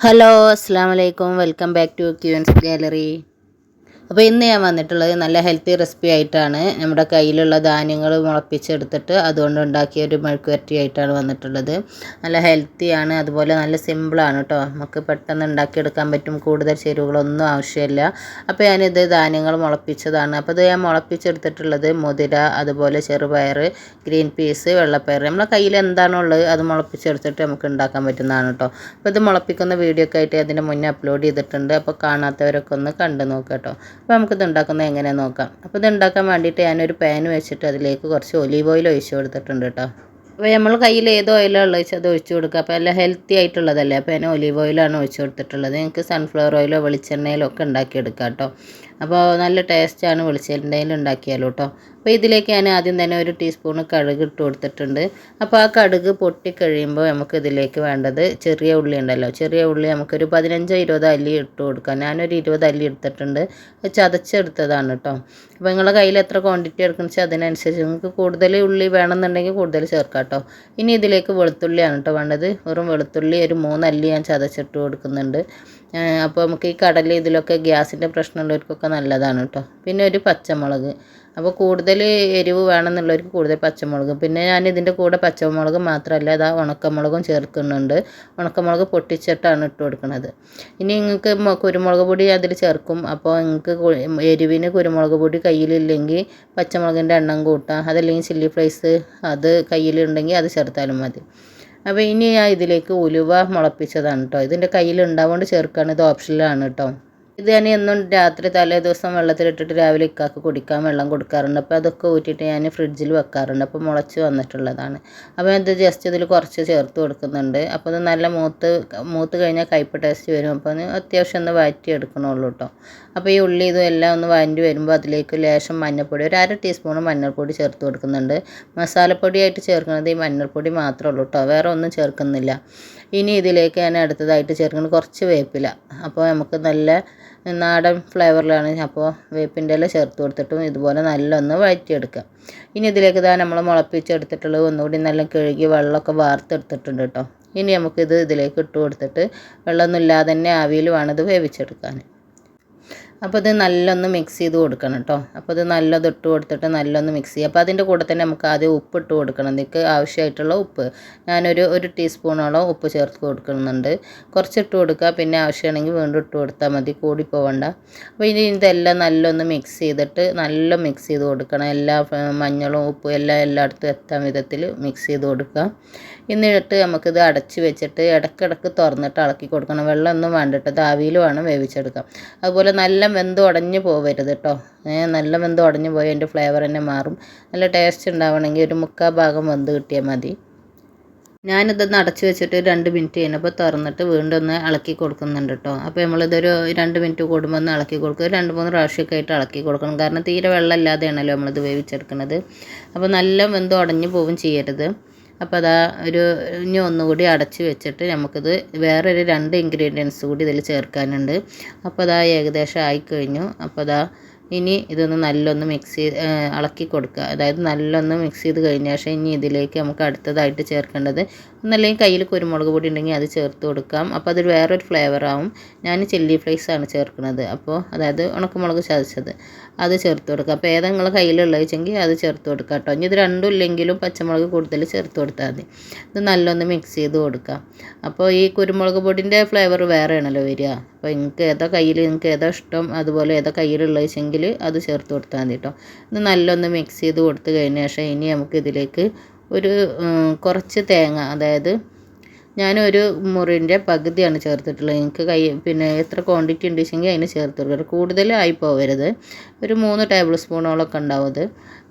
Hello അസ്സാം വലൈക്കും welcome back to queens gallery. അപ്പോൾ ഇന്ന് ഞാൻ വന്നിട്ടുള്ളത് നല്ല ഹെൽത്തി റെസിപ്പി ആയിട്ടാണ്. നമ്മുടെ കയ്യിലുള്ള ധാന്യങ്ങൾ മുളപ്പിച്ചെടുത്തിട്ട് അതുകൊണ്ട് ഉണ്ടാക്കിയ ഒരു മെഴുക്കുവരട്ടി ആയിട്ടാണ് വന്നിട്ടുള്ളത്. നല്ല ഹെൽത്തിയാണ്, അതുപോലെ നല്ല സിമ്പിളാണ് കേട്ടോ. നമുക്ക് പെട്ടെന്ന് ഉണ്ടാക്കിയെടുക്കാൻ പറ്റും, കൂടുതൽ ചേരുവകളൊന്നും ആവശ്യമില്ല. അപ്പോൾ ഞാനിത് ധാന്യങ്ങൾ മുളപ്പിച്ചതാണ്. അപ്പോൾ ഇത് ഞാൻ മുളപ്പിച്ചെടുത്തിട്ടുള്ളത് മുതിര, അതുപോലെ ചെറുപയർ, ഗ്രീൻ പീസ്, വെള്ളപ്പയർ, നമ്മളെ കയ്യിൽ എന്താണോ ഉള്ളത് അത് മുളപ്പിച്ചെടുത്തിട്ട് നമുക്ക് ഉണ്ടാക്കാൻ പറ്റുന്നതാണ് കേട്ടോ. അപ്പോൾ ഇത് മുളപ്പിക്കുന്ന വീഡിയോ ഒക്കെ ആയിട്ട് അതിൻ്റെ മുന്നേ അപ്ലോഡ് ചെയ്തിട്ടുണ്ട്. അപ്പോൾ കാണാത്തവരൊക്കെ ഒന്ന് കണ്ടു നോക്കാം കേട്ടോ. അപ്പോൾ നമുക്കിത് ഉണ്ടാക്കുന്നത് എങ്ങനെയാണെന്ന് നോക്കാം. അപ്പോൾ ഇത് ഉണ്ടാക്കാൻ വേണ്ടിയിട്ട് ഞാനൊരു പാൻ വെച്ചിട്ട് അതിലേക്ക് കുറച്ച് ഒലീവ് ഓയിൽ ഒഴിച്ച് കൊടുത്തിട്ടുണ്ട് കേട്ടോ. അപ്പോൾ നമ്മൾ കയ്യിൽ ഏത് ഓയിലാണ് ഉള്ളത് വെച്ചാൽ അത് ഒഴിച്ച് കൊടുക്കുക. അപ്പോൾ എല്ലാം ഹെൽത്തി ആയിട്ടുള്ളതല്ലേ. അപ്പോൾ ഞാൻ ഒലീവ് ഓയിലാണ് ഒഴിച്ച് കൊടുത്തിട്ടുള്ളത്. നിങ്ങൾക്ക് സൺഫ്ലവർ ഓയിലോ വെളിച്ചെണ്ണയിലോ ഒക്കെ ഉണ്ടാക്കിയെടുക്കാം കേട്ടോ. അപ്പോൾ നല്ല ടേസ്റ്റാണ് വെളിച്ചെണ്ണയിൽ ഉണ്ടാക്കിയാലോ കേട്ടോ. അപ്പോൾ ഇതിലേക്ക് ഞാൻ ആദ്യം തന്നെ ഒരു ടീസ്പൂൺ കടുക് ഇട്ട് കൊടുത്തിട്ടുണ്ട്. അപ്പോൾ ആ കടുക് പൊട്ടിക്കഴിയുമ്പോൾ നമുക്ക് ഇതിലേക്ക് വേണ്ടത് ചെറിയ ഉള്ളി ഉണ്ടല്ലോ. ചെറിയ ഉള്ളി നമുക്കൊരു 15-20 അല്ലി ഇട്ട് കൊടുക്കാം. ഞാനൊരു 20 അല്ലി എടുത്തിട്ടുണ്ട്. അത് ചതച്ചെടുത്തതാണ് കേട്ടോ. അപ്പോൾ നിങ്ങളുടെ കയ്യിൽ എത്ര ക്വാണ്ടിറ്റി എടുക്കണം വെച്ചാൽ അതിനനുസരിച്ച് നിങ്ങൾക്ക് കൂടുതൽ ഉള്ളി വേണമെന്നുണ്ടെങ്കിൽ കൂടുതൽ ചേർക്കാം കേട്ടോ. ഇനി ഇതിലേക്ക് വെളുത്തുള്ളിയാണ് കേട്ടോ വേണ്ടത്. വെറും വെളുത്തുള്ളി ഒരു 3 അല്ലി ഞാൻ ചതച്ചിട്ട് കൊടുക്കുന്നുണ്ട്. അപ്പോൾ നമുക്ക് ഈ കടൽ ഇതിലൊക്കെ ഗ്യാസിൻ്റെ പ്രശ്നമുള്ളവർക്കൊക്കെ നല്ലതാണ് കേട്ടോ. പിന്നെ ഒരു പച്ചമുളക്. അപ്പോൾ കൂടുതൽ എരിവ് വേണമെന്നുള്ളവർക്ക് കൂടുതൽ പച്ചമുളക്. പിന്നെ ഞാൻ ഇതിൻ്റെ കൂടെ പച്ചമുളക് മാത്രമല്ല അതാ ഉണക്കമുളകും ചേർക്കുന്നുണ്ട്. ഉണക്കമുളക് പൊട്ടിച്ചിട്ടാണ് ഇട്ട് കൊടുക്കുന്നത്. ഇനി നിങ്ങൾക്ക് കുരുമുളക് പൊടി അതിൽ ചേർക്കും. അപ്പോൾ നിങ്ങൾക്ക് എരിവിന് കുരുമുളക് പൊടി കയ്യിലില്ലെങ്കിൽ പച്ചമുളകിൻ്റെ എണ്ണം കൂട്ടാം. അതല്ലെങ്കിൽ ചില്ലി ഫ്ലേക്സ് അത് കയ്യിലുണ്ടെങ്കിൽ അത് ചേർത്താലും മതി. അപ്പോൾ ഇനി ഞാൻ ഇതിലേക്ക് ഉലുവ മുളപ്പിച്ചതാണ് കേട്ടോ. ഇതിൻ്റെ കയ്യിൽ ഉണ്ടാവുകൊണ്ട് ചേർക്കുകയാണ്, ഇത് ഓപ്ഷനിലാണ് കേട്ടോ. ഇത് ഞാൻ എന്നും രാത്രി തലേ ദിവസം വെള്ളത്തിലിട്ടിട്ട് രാവിലെ ഇക്കാക്ക് കുടിക്കാൻ വെള്ളം കൊടുക്കാറുണ്ട്. അപ്പോൾ അതൊക്കെ ഊറ്റിയിട്ട് ഞാൻ ഫ്രിഡ്ജിൽ വെക്കാറുണ്ട്. അപ്പോൾ മുളച്ച് വന്നിട്ടുള്ളതാണ്. അപ്പോൾ ഇത് ജസ്റ്റ് ഇതിൽ കുറച്ച് ചേർത്ത് കൊടുക്കുന്നുണ്ട്. അപ്പോൾ ഇത് നല്ല മൂത്ത് കഴിഞ്ഞാൽ കയ്പ്പ് ടേസ്റ്റ് വരും. അപ്പോൾ അത് അത്യാവശ്യം ഒന്ന് വഴറ്റി എടുക്കണുള്ളൂ കേട്ടോ. അപ്പോൾ ഈ ഉള്ളി ഇതും എല്ലാം ഒന്ന് വഴറ്റി വരുമ്പോൾ അതിലേക്ക് ലേശം മഞ്ഞൾപ്പൊടി, ഒരു 1/2 ടീസ്പൂൺ മഞ്ഞൾപ്പൊടി ചേർത്ത് കൊടുക്കുന്നുണ്ട്. മസാലപ്പൊടിയായിട്ട് ചേർക്കുന്നത് ഈ മഞ്ഞൾപ്പൊടി മാത്രമേ ഉള്ളൂ കേട്ടോ, വേറെ ഒന്നും ചേർക്കുന്നില്ല. ഇനി ഇതിലേക്ക് ഞാൻ അടുത്തതായിട്ട് ചേർക്കുന്നത് കുറച്ച് വേപ്പില. അപ്പോൾ നമുക്ക് നല്ല നാടൻ ഫ്ലേവറിലാണ്. അപ്പോൾ വേപ്പിൻ്റെ ഇല ചേർത്ത് കൊടുത്തിട്ടും ഇതുപോലെ നല്ലൊന്ന് വഴറ്റിയെടുക്കുക. ഇനി ഇതിലേക്ക് നമ്മൾ മുളപ്പിച്ചെടുത്തിട്ടുള്ളത് ഒന്നുകൂടി നല്ല കഴുകി വെള്ളമൊക്കെ വാർത്തെടുത്തിട്ടുണ്ട് കേട്ടോ. ഇനി നമുക്കിത് ഇതിലേക്ക് ഇട്ട് കൊടുത്തിട്ട് വെള്ളമൊന്നും ഇല്ലാതെ തന്നെ ആവിയിൽ വേണം ഇത് വേവിച്ചെടുക്കാൻ. അപ്പോൾ ഇത് നല്ലൊന്ന് മിക്സ് ചെയ്ത് കൊടുക്കണം കേട്ടോ. അപ്പോൾ ഇത് നല്ലത് ഇട്ട് കൊടുത്തിട്ട് നല്ലൊന്ന് മിക്സ് ചെയ്യുക. അപ്പോൾ അതിൻ്റെ കൂടെ തന്നെ നമുക്ക് ആദ്യം ഉപ്പ് ഇട്ട് കൊടുക്കണം. ഇതിലേക്ക് ആവശ്യമായിട്ടുള്ള ഉപ്പ് ഞാനൊരു ടീസ്പൂണോളം ഉപ്പ് ചേർത്ത് കൊടുക്കുന്നുണ്ട്. കുറച്ച് ഇട്ട് കൊടുക്കുക, പിന്നെ ആവശ്യമാണെങ്കിൽ വീണ്ടും ഇട്ട് കൊടുത്താൽ മതി, കൂടി പോകണ്ട. അപ്പോൾ ഇനി ഇതെല്ലാം നല്ലൊന്ന് മിക്സ് ചെയ്തിട്ട് നല്ല മിക്സ് ചെയ്ത് കൊടുക്കണം. എല്ലാ മഞ്ഞളും ഉപ്പും എല്ലാം എല്ലായിടത്തും എത്താൻ വിധത്തിൽ മിക്സ് ചെയ്ത് കൊടുക്കുക. എന്നിട്ട് നമുക്കിത് അടച്ച് വെച്ചിട്ട് ഇടയ്ക്കിടയ്ക്ക് തുറന്നിട്ട് ഇളക്കി കൊടുക്കണം. വെള്ളമൊന്നും വേണ്ടിട്ട് ഇത് ആവിയിൽ വേണം വേവിച്ചെടുക്കാം. അതുപോലെ നല്ല വെന്ത് ഉടഞ്ഞു പോകരുത് കേട്ടോ. നല്ല വെന്ത് ഉടഞ്ഞു പോയി അതിൻ്റെ ഫ്ലേവർ തന്നെ മാറും. നല്ല ടേസ്റ്റ് ഉണ്ടാവണമെങ്കിൽ ഒരു 3/4 ഭാഗം വെന്ത് കിട്ടിയാൽ മതി. ഞാനിതൊന്ന് അടച്ച് വെച്ചിട്ട് 2 മിനിറ്റ് കഴിഞ്ഞപ്പോൾ തുറന്നിട്ട് വീണ്ടും ഒന്ന് ഇളക്കി കൊടുക്കുന്നുണ്ട് കേട്ടോ. അപ്പോൾ നമ്മളിതൊരു 2 മിനിറ്റ് കൂടുമ്പോൾ ഒന്ന് ഇളക്കി കൊടുക്കുക. 2-3 പ്രാവശ്യമൊക്കെ ആയിട്ട് ഇളക്കി കൊടുക്കണം. കാരണം തീരെ വെള്ളം ഇല്ലാതെയാണല്ലോ നമ്മളിത് വേവിച്ചെടുക്കുന്നത്. അപ്പോൾ നല്ല വെന്ത് ഉടഞ്ഞു പോവും ചെയ്യരുത്. അപ്പോൾ അതാ ഇനി ഒന്നുകൂടി അടച്ച് വെച്ചിട്ട് നമുക്കിത് വേറൊരു 2 ഇൻഗ്രീഡിയൻസ് കൂടി ഇതിൽ ചേർക്കാനുണ്ട്. അപ്പോൾ അതാ ഏകദേശം ആയിക്കഴിഞ്ഞു. അപ്പോൾ അതാ ഇനി ഇതൊന്ന് നല്ലൊന്ന് ഇളക്കി കൊടുക്കുക. അതായത് നല്ലൊന്ന് മിക്സ് ചെയ്ത് കഴിഞ്ഞ ശേഷം ഇനി ഇതിലേക്ക് നമുക്ക് അടുത്തതായിട്ട് ചേർക്കേണ്ടത് ഒന്നല്ലെങ്കിൽ കയ്യിൽ കുരുമുളക് പൊടി ഉണ്ടെങ്കിൽ അത് ചേർത്ത് കൊടുക്കാം. അപ്പോൾ അത് വേറൊരു ഫ്ലേവറാവും. ഞാൻ ചില്ലി ഫ്ലേക്സ് ആണ് ചേർക്കുന്നത്. അപ്പോൾ അതായത് ഉണക്കമുളക് ചതച്ചത് അത് ചേർത്ത് കൊടുക്കുക. അപ്പോൾ ഏതാ നിങ്ങളുടെ കയ്യിലുള്ളത് വെച്ചെങ്കിൽ അത് ചേർത്ത് കൊടുക്കുക കേട്ടോ. ഇനി ഇത് രണ്ടും ഇല്ലെങ്കിലും പച്ചമുളക് കൂടുതൽ ചേർത്ത് കൊടുത്താൽ മതി. ഇത് നല്ലൊന്ന് മിക്സ് ചെയ്ത് കൊടുക്കുക. അപ്പോൾ ഈ കുരുമുളക് പൊടിൻ്റെ ഫ്ലേവർ വേറെയാണല്ലോ വരിക. അപ്പോൾ നിങ്ങൾക്ക് ഏതാ ഇഷ്ടം, അതുപോലെ ഏതാ കയ്യിലുള്ളത് വെച്ചെങ്കിൽ അത് ചേർത്ത് കൊടുത്താൽ മതി കേട്ടോ. ഇത് നല്ലൊന്ന് മിക്സ് ചെയ്ത് കൊടുത്ത് കഴിഞ്ഞ ശേഷം ഇനി നമുക്ക് ഇതിലേക്ക് കുറച്ച് തേങ്ങ, അതായത് ഞാനൊരു മുറിൻ്റെ പകുതിയാണ് ചേർത്തിട്ടുള്ളത്. എനിക്ക് പിന്നെ എത്ര ക്വാണ്ടിറ്റി ഉണ്ട് വെച്ചെങ്കിൽ അതിന് ചേർത്ത് കൊടുക്കുക. കൂടുതലായി പോകരുത്. ഒരു 3 ടേബിൾ സ്പൂണോളൊക്കെ ഉണ്ടാവും.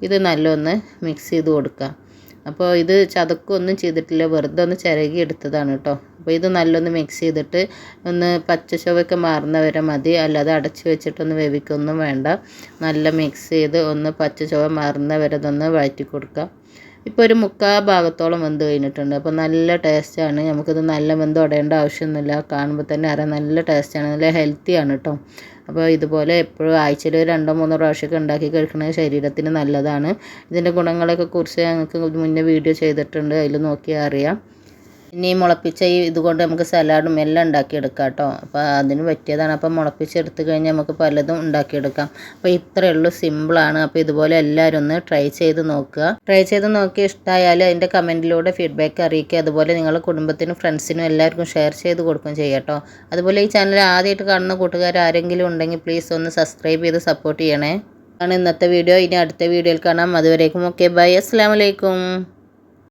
ഇത് നല്ലൊന്ന് മിക്സ് ചെയ്ത് കൊടുക്കുക. അപ്പോൾ ഇത് ചതക്കൊന്നും ചെയ്തിട്ടില്ല, വെറുതെ ഒന്ന് ചിരകി എടുത്തതാണ് കേട്ടോ. അപ്പോൾ ഇത് നല്ലൊന്ന് മിക്സ് ചെയ്തിട്ട് ഒന്ന് പച്ച ചുവയൊക്കെ മാറുന്നവരെ മതി, അല്ലാതെ അടച്ച് വെച്ചിട്ടൊന്ന് വേവിക്കൊന്നും വേണ്ട. നല്ല മിക്സ് ചെയ്ത് ഒന്ന് പച്ച ചുവ മാറുന്നവരെ ഇതൊന്ന് വഴറ്റി കൊടുക്കുക. ഇപ്പോൾ ഒരു 3/4 ഭാഗത്തോളം വെന്ത് കഴിഞ്ഞിട്ടുണ്ട്. അപ്പോൾ നല്ല ടേസ്റ്റാണ്. നമുക്കിത് നല്ല വെന്ത് ഉടയേണ്ട ആവശ്യമൊന്നുമില്ല. കാണുമ്പോൾ തന്നെ അറിയാം നല്ല ടേസ്റ്റാണ്, നല്ല ഹെൽത്തിയാണ് കേട്ടോ. അപ്പോൾ ഇതുപോലെ എപ്പോഴും ആഴ്ചയിൽ 2-3 പ്രാവശ്യമൊക്കെ ഉണ്ടാക്കി കഴിക്കുന്നത് ശരീരത്തിന് നല്ലതാണ്. ഇതിൻ്റെ ഗുണങ്ങളെയൊക്കെ കുറിച്ച് ഞങ്ങൾക്ക് മുന്നേ വീഡിയോ ചെയ്തിട്ടുണ്ട്, അതിൽ നോക്കിയാൽ അറിയാം. ഇനി മുളപ്പിച്ച ഈ ഇതുകൊണ്ട് നമുക്ക് സലാഡും എല്ലാം ഉണ്ടാക്കിയെടുക്കാം കേട്ടോ. അപ്പോൾ അതിന് പറ്റിയതാണ്. അപ്പോൾ മുളപ്പിച്ചെടുത്ത് കഴിഞ്ഞാൽ നമുക്ക് പലതും ഉണ്ടാക്കിയെടുക്കാം. അപ്പോൾ ഇത്രയേ ഉള്ളൂ, സിമ്പിളാണ്. അപ്പോൾ ഇതുപോലെ എല്ലാവരും ഒന്ന് ട്രൈ ചെയ്ത് നോക്കുക. ട്രൈ ചെയ്ത് നോക്കി ഇഷ്ടമായാൽ അതിൻ്റെ കമൻറ്റിലൂടെ ഫീഡ്ബാക്ക് അറിയിക്കുക. അതുപോലെ നിങ്ങളുടെ കുടുംബത്തിനും ഫ്രണ്ട്സിനും എല്ലാവർക്കും ഷെയർ ചെയ്ത് കൊടുക്കുകയും ചെയ്യാം കേട്ടോ. അതുപോലെ ഈ ചാനൽ ആദ്യമായിട്ട് കാണുന്ന കൂട്ടുകാർ ആരെങ്കിലും ഉണ്ടെങ്കിൽ പ്ലീസ് ഒന്ന് സബ്സ്ക്രൈബ് ചെയ്ത് സപ്പോർട്ട് ചെയ്യണേ. ആണ് ഇന്നത്തെ വീഡിയോ. ഇനി അടുത്ത വീഡിയോയിൽ കാണാം. അതുവരേക്കും ഓക്കെ ബൈ. അസ്സലാമു അലൈക്കും.